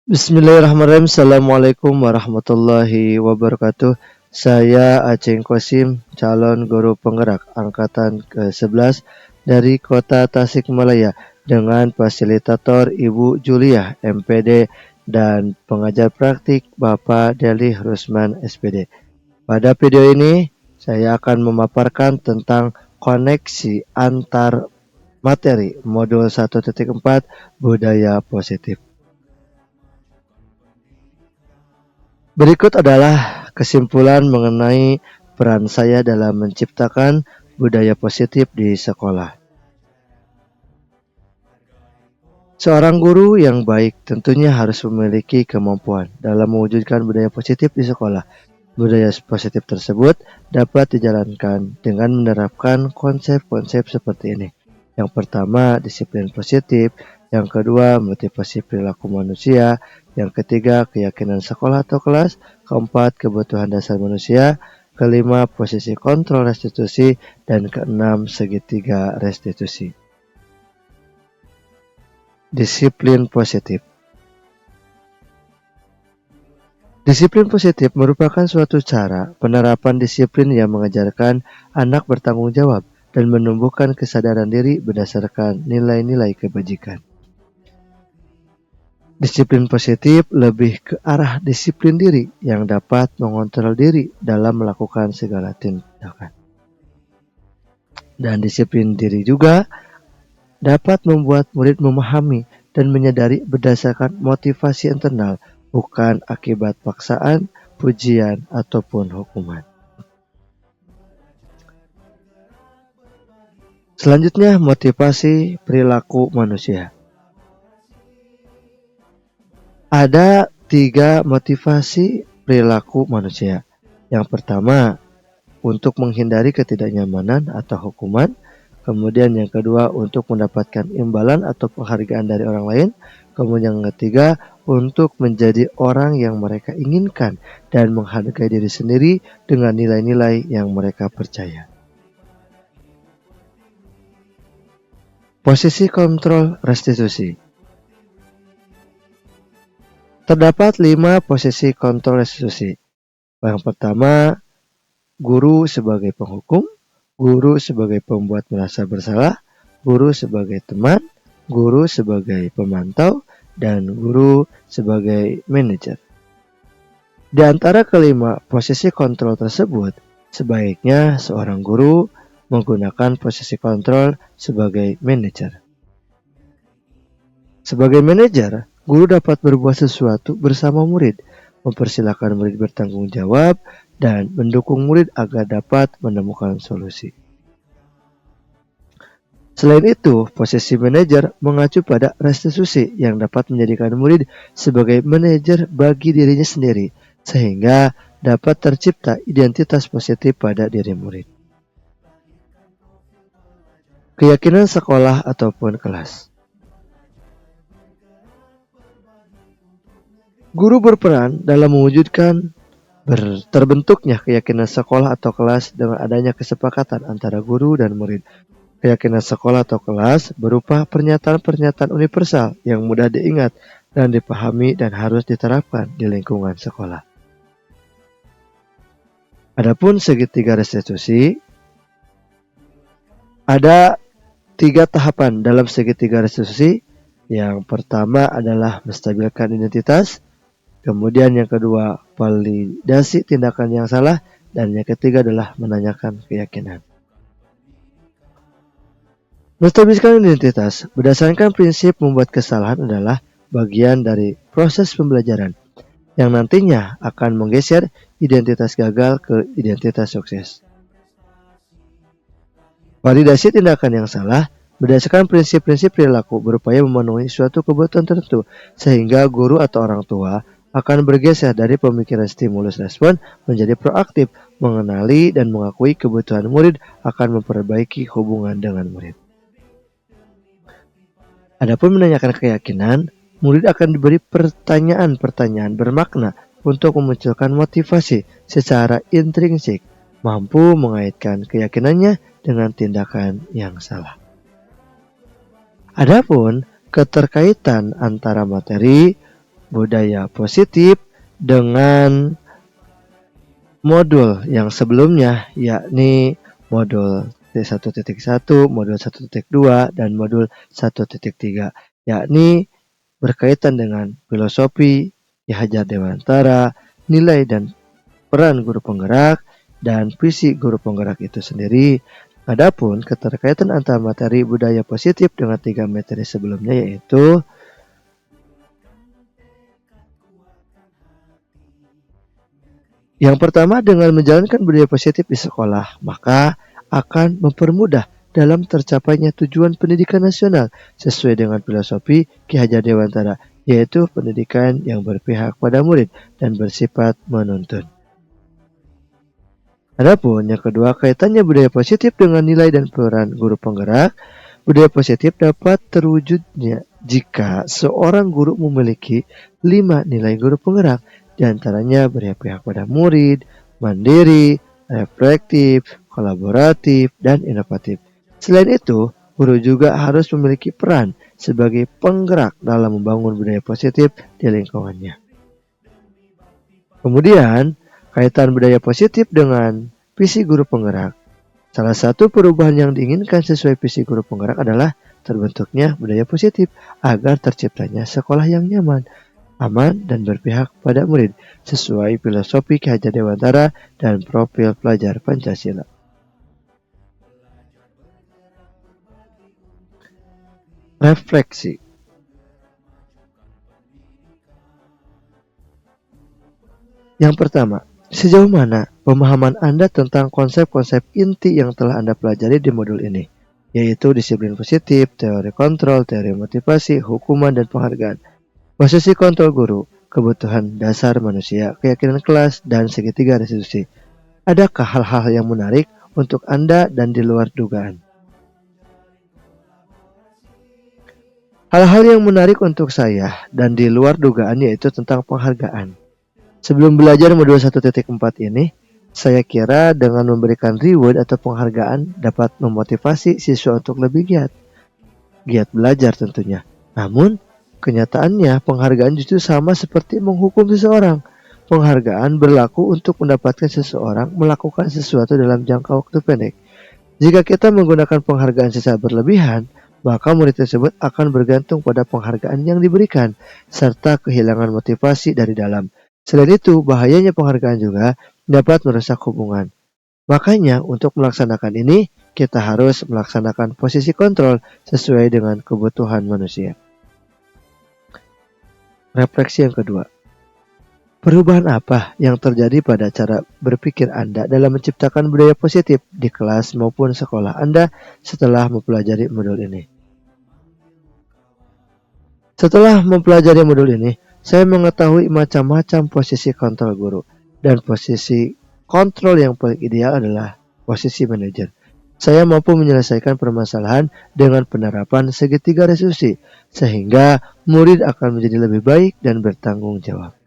Bismillahirrahmanirrahim. Assalamualaikum warahmatullahi wabarakatuh. Saya Aceng Kosim, calon guru penggerak angkatan ke-11 dari Kota Tasikmalaya dengan fasilitator Ibu Juliah MPD dan pengajar praktik Bapak Deli Rusman SPD. Pada video ini saya akan memaparkan tentang koneksi antar materi modul 1.4 budaya positif. Berikut adalah kesimpulan mengenai peran saya dalam menciptakan budaya positif di sekolah. Seorang guru yang baik tentunya harus memiliki kemampuan dalam mewujudkan budaya positif di sekolah. Budaya positif tersebut dapat dijalankan dengan menerapkan konsep-konsep seperti ini. Yang pertama, disiplin positif. Yang kedua, motivasi perilaku manusia. Yang ketiga, keyakinan sekolah atau kelas. Keempat, kebutuhan dasar manusia. Kelima, posisi kontrol restitusi. Dan keenam, segitiga restitusi. Disiplin positif. Disiplin positif merupakan suatu cara penerapan disiplin yang mengajarkan anak bertanggung jawab dan menumbuhkan kesadaran diri berdasarkan nilai-nilai kebajikan. Disiplin positif lebih ke arah disiplin diri yang dapat mengontrol diri dalam melakukan segala tindakan. Dan disiplin diri juga dapat membuat murid memahami dan menyadari berdasarkan motivasi internal, bukan akibat paksaan, pujian, ataupun hukuman. Selanjutnya, motivasi perilaku manusia. Ada 3 motivasi perilaku manusia. Yang pertama, untuk menghindari ketidaknyamanan atau hukuman. Kemudian yang kedua, untuk mendapatkan imbalan atau penghargaan dari orang lain. Kemudian yang ketiga, untuk menjadi orang yang mereka inginkan dan menghargai diri sendiri dengan nilai-nilai yang mereka percaya. Posisi kontrol restitusi. Terdapat 5 posisi kontrol restitusi. Yang pertama, guru sebagai penghukum, guru sebagai pembuat merasa bersalah, guru sebagai teman, guru sebagai pemantau, dan guru sebagai manajer. Di antara kelima posisi kontrol tersebut, sebaiknya seorang guru menggunakan posisi kontrol sebagai manajer. Sebagai manajer, guru dapat berbuat sesuatu bersama murid, mempersilahkan murid bertanggung jawab, dan mendukung murid agar dapat menemukan solusi. Selain itu, posisi manajer mengacu pada restitusi yang dapat menjadikan murid sebagai manajer bagi dirinya sendiri, sehingga dapat tercipta identitas positif pada diri murid. Keyakinan sekolah ataupun kelas. Guru berperan dalam mewujudkan terbentuknya keyakinan sekolah atau kelas dengan adanya kesepakatan antara guru dan murid. Keyakinan sekolah atau kelas berupa pernyataan-pernyataan universal yang mudah diingat dan dipahami dan harus diterapkan di lingkungan sekolah. Adapun segitiga restitusi, ada 3 tahapan dalam segitiga restitusi. Yang pertama adalah menstabilkan identitas. Kemudian yang kedua, validasi tindakan yang salah. Dan yang ketiga adalah menanyakan keyakinan. Menstabilkan identitas berdasarkan prinsip membuat kesalahan adalah bagian dari proses pembelajaran yang nantinya akan menggeser identitas gagal ke identitas sukses. Validasi tindakan yang salah berdasarkan prinsip-prinsip perilaku berupaya memenuhi suatu kebutuhan tertentu sehingga guru atau orang tua akan bergeser dari pemikiran stimulus respon menjadi proaktif, mengenali dan mengakui kebutuhan murid akan memperbaiki hubungan dengan murid. Adapun menanyakan keyakinan, murid akan diberi pertanyaan-pertanyaan bermakna untuk memunculkan motivasi secara intrinsik, mampu mengaitkan keyakinannya dengan tindakan yang salah. Adapun keterkaitan antara materi, budaya positif dengan modul yang sebelumnya, yakni modul T1.1, modul 1.2, dan modul 1.3, yakni berkaitan dengan filosofi Ki Hajar Dewantara, nilai dan peran guru penggerak, dan visi guru penggerak itu sendiri. Adapun keterkaitan antara materi budaya positif dengan 3 materi sebelumnya, yaitu yang pertama, dengan menjalankan budaya positif di sekolah, maka akan mempermudah dalam tercapainya tujuan pendidikan nasional sesuai dengan filosofi Ki Hajar Dewantara, yaitu pendidikan yang berpihak pada murid dan bersifat menuntun. Adapun yang kedua, kaitannya budaya positif dengan nilai dan peran guru penggerak. Budaya positif dapat terwujudnya jika seorang guru memiliki 5 nilai guru penggerak, di antaranya berpihak pada murid, mandiri, reflektif, kolaboratif, dan inovatif. Selain itu, guru juga harus memiliki peran sebagai penggerak dalam membangun budaya positif di lingkungannya. Kemudian, kaitan budaya positif dengan visi guru penggerak. Salah satu perubahan yang diinginkan sesuai visi guru penggerak adalah terbentuknya budaya positif agar terciptanya sekolah yang nyaman, aman, dan berpihak pada murid sesuai filosofi Ki Hajar Dewantara dan profil pelajar Pancasila. Refleksi. Yang pertama, sejauh mana pemahaman Anda tentang konsep-konsep inti yang telah Anda pelajari di modul ini, yaitu disiplin positif, teori kontrol, teori motivasi, hukuman, dan penghargaan, posisi kontrol guru, kebutuhan dasar manusia, keyakinan kelas, dan segitiga restitusi. Adakah hal-hal yang menarik untuk Anda dan di luar dugaan? Hal-hal yang menarik untuk saya dan di luar dugaan yaitu tentang penghargaan. Sebelum belajar modul 1.4 ini, saya kira dengan memberikan reward atau penghargaan dapat memotivasi siswa untuk lebih giat belajar tentunya. Namun, kenyataannya penghargaan justru sama seperti menghukum seseorang. Penghargaan berlaku untuk mendapatkan seseorang melakukan sesuatu dalam jangka waktu pendek. Jika kita menggunakan penghargaan secara berlebihan, maka murid tersebut akan bergantung pada penghargaan yang diberikan, serta kehilangan motivasi dari dalam. Selain itu, bahayanya penghargaan juga dapat merusak hubungan. Makanya, untuk melaksanakan ini, kita harus melaksanakan posisi kontrol sesuai dengan kebutuhan manusia. Refleksi yang kedua. Perubahan apa yang terjadi pada cara berpikir Anda dalam menciptakan budaya positif di kelas maupun sekolah Anda setelah mempelajari modul ini? Setelah mempelajari modul ini, saya mengetahui macam-macam posisi kontrol guru, dan posisi kontrol yang paling ideal adalah posisi manajer. Saya mampu menyelesaikan permasalahan dengan penerapan segitiga restitusi, sehingga murid akan menjadi lebih baik dan bertanggung jawab.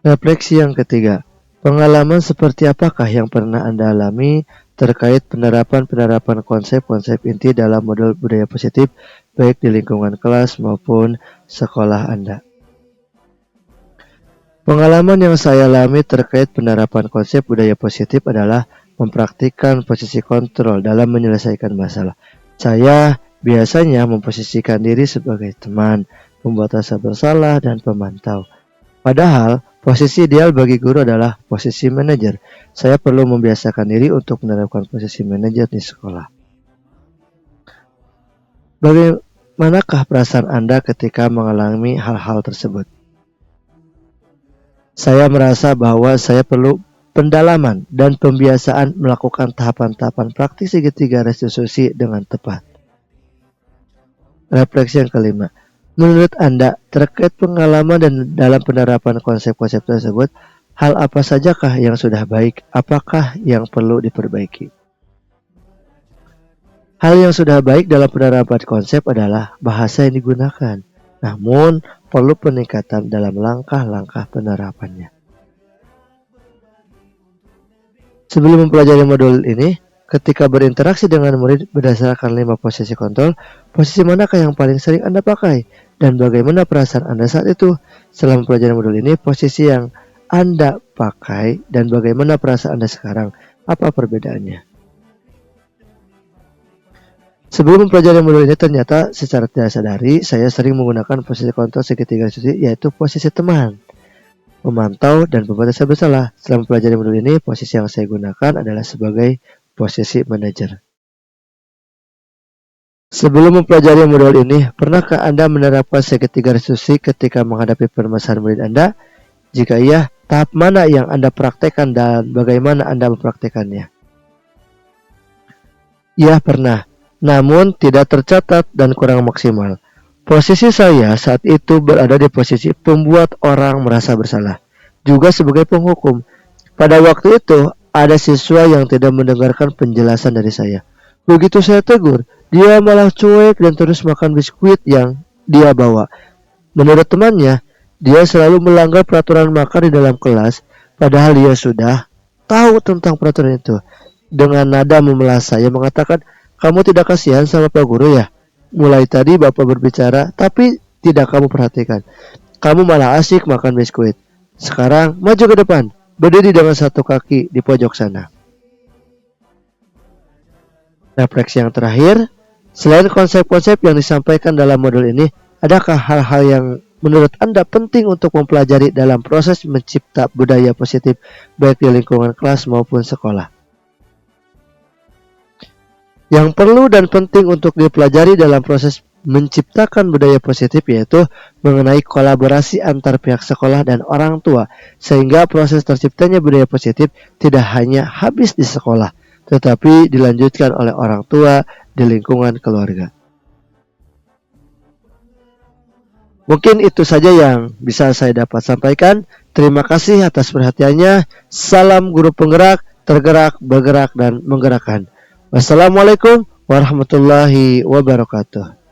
Refleksi yang ketiga, pengalaman seperti apakah yang pernah Anda alami terkait penerapan konsep-konsep inti dalam modul budaya positif baik di lingkungan kelas maupun sekolah Anda? Pengalaman yang saya alami terkait penerapan konsep budaya positif adalah mempraktikkan posisi kontrol dalam menyelesaikan masalah. Saya biasanya memposisikan diri sebagai teman, membuat rasa bersalah, dan pemantau. Padahal, posisi ideal bagi guru adalah posisi manajer. Saya perlu membiasakan diri untuk menerapkan posisi manajer di sekolah. Bagaimanakah perasaan Anda ketika mengalami hal-hal tersebut? Saya merasa bahwa saya perlu pendalaman dan pembiasaan melakukan tahapan-tahapan praktik segitiga restitusi dengan tepat. Refleksi yang kelima. Menurut Anda, terkait pengalaman dan dalam penerapan konsep-konsep tersebut, hal apa sajakah yang sudah baik? Apakah yang perlu diperbaiki? Hal yang sudah baik dalam penerapan konsep adalah bahasa yang digunakan, namun perlu peningkatan dalam langkah-langkah penerapannya. Sebelum mempelajari modul ini, Ketika berinteraksi dengan murid berdasarkan 5 posisi kontrol, posisi manakah yang paling sering Anda pakai? Dan bagaimana perasaan Anda saat itu? Selama pelajaran modul ini, posisi yang Anda pakai dan bagaimana perasaan Anda sekarang? Apa perbedaannya? Sebelum mempelajari modul ini, ternyata secara tidak sadari saya sering menggunakan posisi kontrol segitiga diskusi, yaitu posisi teman, memantau, dan pembuat saya bersalah. Setelah mempelajari modul ini, posisi yang saya gunakan adalah sebagai posisi manajer. Sebelum mempelajari modul ini, pernahkah Anda menerapkan segitiga diskusi ketika menghadapi permasalahan murid Anda? Jika iya, tahap mana yang Anda praktekkan dan bagaimana Anda mempraktekannya? Ya, pernah, namun tidak tercatat dan kurang maksimal. Posisi saya saat itu berada di posisi pembuat orang merasa bersalah, juga sebagai penghukum. Pada waktu itu, ada siswa yang tidak mendengarkan penjelasan dari saya. Begitu saya tegur, dia malah cuek dan terus makan biskuit yang dia bawa. Menurut temannya, dia selalu melanggar peraturan makan di dalam kelas, padahal dia sudah tahu tentang peraturan itu. Dengan nada memelas saya mengatakan, "Kamu tidak kasihan sama Pak Guru ya? Mulai tadi Bapak berbicara, tapi tidak kamu perhatikan. Kamu malah asik makan biskuit. Sekarang maju ke depan, berdiri dengan satu kaki di pojok sana." Refleksi yang terakhir, selain konsep-konsep yang disampaikan dalam modul ini, adakah hal-hal yang menurut Anda penting untuk mempelajari dalam proses mencipta budaya positif baik di lingkungan kelas maupun sekolah? Yang perlu dan penting untuk dipelajari dalam proses menciptakan budaya positif yaitu mengenai kolaborasi antar pihak sekolah dan orang tua, sehingga proses terciptanya budaya positif tidak hanya habis di sekolah, tetapi dilanjutkan oleh orang tua di lingkungan keluarga. Mungkin itu saja yang bisa saya dapat sampaikan. Terima kasih atas perhatiannya. Salam guru penggerak, tergerak, bergerak, dan menggerakkan. Wassalamualaikum warahmatullahi wabarakatuh.